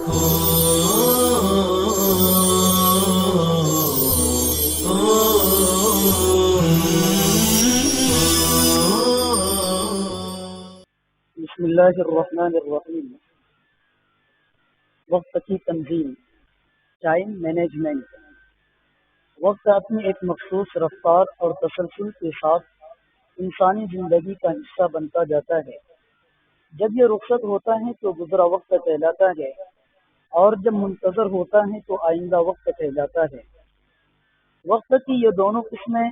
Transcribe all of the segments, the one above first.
بسم اللہ الرحمن الرحیم۔ وقت کی تنظیم، ٹائم مینجمنٹ۔ وقت اپنی ایک مخصوص رفتار اور تسلسل کے ساتھ انسانی زندگی کا حصہ بنتا جاتا ہے۔ جب یہ رخصت ہوتا ہے تو گزرا وقت کہلاتا ہے، اور جب منتظر ہوتا ہے تو آئندہ وقت کہلاتا ہے۔ وقت کی یہ دونوں قسمیں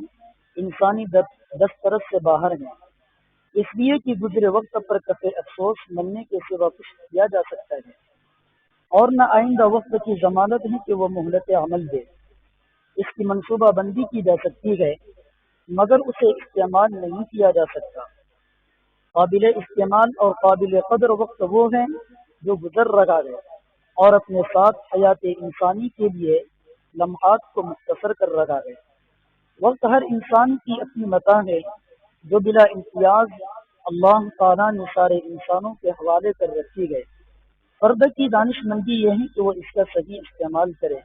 انسانی دسترس سے باہر ہیں، اس لیے کہ گزرے وقت پر قطع افسوس مننے کے سوا کچھ کیا جا سکتا ہے، اور نہ آئندہ وقت کی ضمانت ہے کہ وہ مہلت عمل دے۔ اس کی منصوبہ بندی کی جا سکتی ہے، مگر اسے استعمال نہیں کیا جا سکتا۔ قابل استعمال اور قابل قدر وقت وہ ہے جو گزر رہا ہے اور اپنے ساتھ حیات انسانی کے لیے لمحات کو مختصر کر رہا ہے۔ وقت ہر انسان کی اپنی متاع ہے جو بلا امتیاز اللہ تعالیٰ نے سارے انسانوں کے حوالے کر رکھی ہے۔ فرد کی دانش مندی یہ ہے کہ وہ اس کا صحیح استعمال کرے۔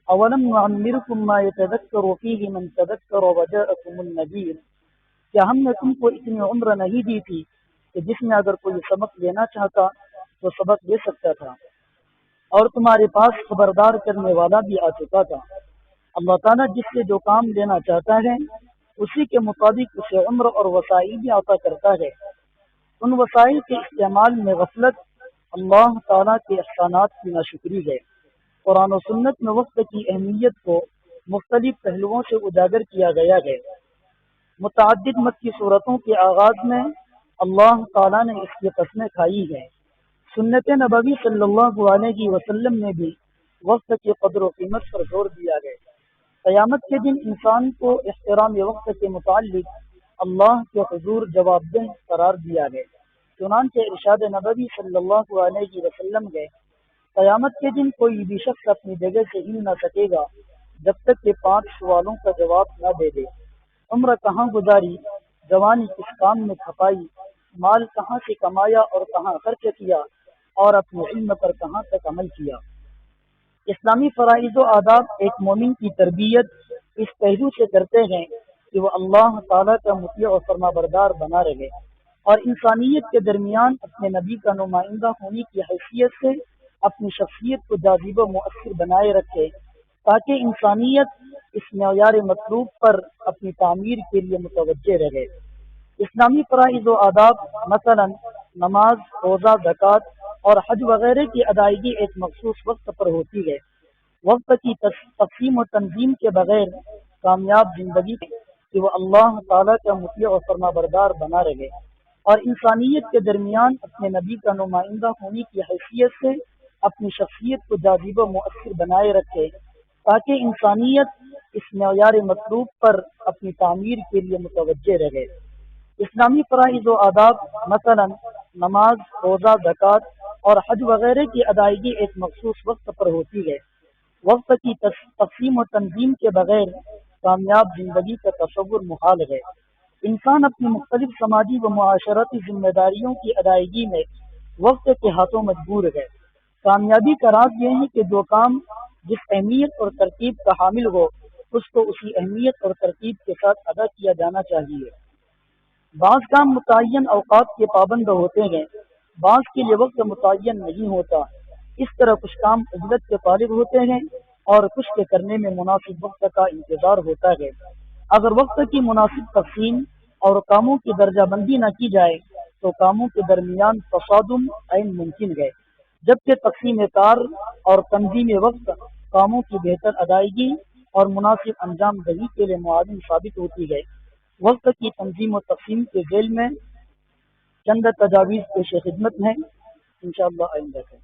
اولم نعمرکم ما یتذکر فیہ من تذکر وجاءکم النذیر، کیا ہم نے تم کو اتنی عمر نہیں دی تھی کہ جس میں اگر کوئی سبق لینا چاہتا تو سبق لے سکتا تھا، اور تمہارے پاس خبردار کرنے والا بھی آ چکا تھا۔ اللہ تعالیٰ جس سے جو کام لینا چاہتا ہے اسی کے مطابق اسے عمر اور وسائل بھی عطا کرتا ہے۔ ان وسائل کے استعمال میں غفلت اللہ تعالیٰ کے احسانات کی ناشکری ہے۔ قرآن و سنت میں وقت کی اہمیت کو مختلف پہلوؤں سے اجاگر کیا گیا ہے۔ متعدد مکی صورتوں کے آغاز میں اللہ تعالیٰ نے اس کی قسمیں کھائی ہیں۔ سنت نبوی صلی اللہ علیہ وسلم نے بھی وقت کی قدر و قیمت پر زور دیا ہے۔ قیامت کے دن انسان کو احترام وقت کے متعلق اللہ کے حضور جواب دہ قرار دیا ہے۔ چنانچہ ارشاد نبوی صلی اللہ علیہ وسلم ہے، قیامت کے دن کوئی بھی شخص اپنی جگہ سے ہل نہ سکے گا جب تک کہ 5 سوالوں کا جواب نہ دے دے۔ عمر کہاں گزاری، جوانی کس کام میں کھپائی، مال کہاں سے کمایا اور کہاں خرچ کیا، اور اپنے علم پر کہاں تک عمل کیا۔ اسلامی فرائض و آداب ایک مومن کی تربیت اس پہلو سے کرتے ہیں کہ وہ اللہ تعالیٰ کا مطیع و فرما بردار بنا رہے، اور انسانیت کے درمیان اپنے نبی کا نمائندہ ہونے کی حیثیت سے اپنی شخصیت کو جاذب و مؤثر بنائے رکھے، تاکہ انسانیت اس معیار مطلوب پر اپنی تعمیر کے لیے متوجہ رہے۔ اسلامی فرائض و آداب مثلا نماز، روزہ، زکوٰۃ اور حج وغیرہ کی ادائیگی ایک مخصوص وقت پر ہوتی ہے۔ وقت کی تقسیم و تنظیم کے بغیر کامیاب زندگی کہ وہ اللہ تعالیٰ کا مطیع و فرما بردار بنا رہے، اور انسانیت کے درمیان اپنے نبی کا نمائندہ ہونے کی حیثیت سے اپنی شخصیت کو جاذب و مؤثر بنائے رکھے، تاکہ انسانیت اس معیار مطلوب پر اپنی تعمیر کے لیے متوجہ رہے۔ اسلامی فرائض و آداب مثلا نماز، روزہ، زکوٰۃ اور حج وغیرہ کی ادائیگی ایک مخصوص وقت پر ہوتی ہے۔ وقت کی تقسیم و تنظیم کے بغیر کامیاب زندگی کا تصور محال ہے۔ انسان اپنی مختلف سماجی و معاشرتی ذمہ داریوں کی ادائیگی میں وقت کے ہاتھوں مجبور ہے۔ کامیابی کا راز یہ ہے کہ جو کام جس اہمیت اور ترتیب کا حامل ہو اس کو اسی اہمیت اور ترتیب کے ساتھ ادا کیا جانا چاہیے۔ بعض کام متعین اوقات کے پابند ہوتے ہیں، بعض کے لیے وقت متعین نہیں ہوتا۔ اس طرح کچھ کام عزت کے طالب ہوتے ہیں اور کچھ کے کرنے میں مناسب وقت کا انتظار ہوتا ہے۔ اگر وقت کی مناسب تقسیم اور کاموں کی درجہ بندی نہ کی جائے تو کاموں کے درمیان تصادم عین ممکن ہے، جبکہ تقسیم کار اور تنظیم وقت کاموں کی بہتر ادائیگی اور مناسب انجام دہی کے لیے معاون ثابت ہوتی ہے۔ وقت کی تنظیم و تقسیم کے ذیل میں چند تجاویز پیش خدمت ہیں، انشاءاللہ آئندہ ہے۔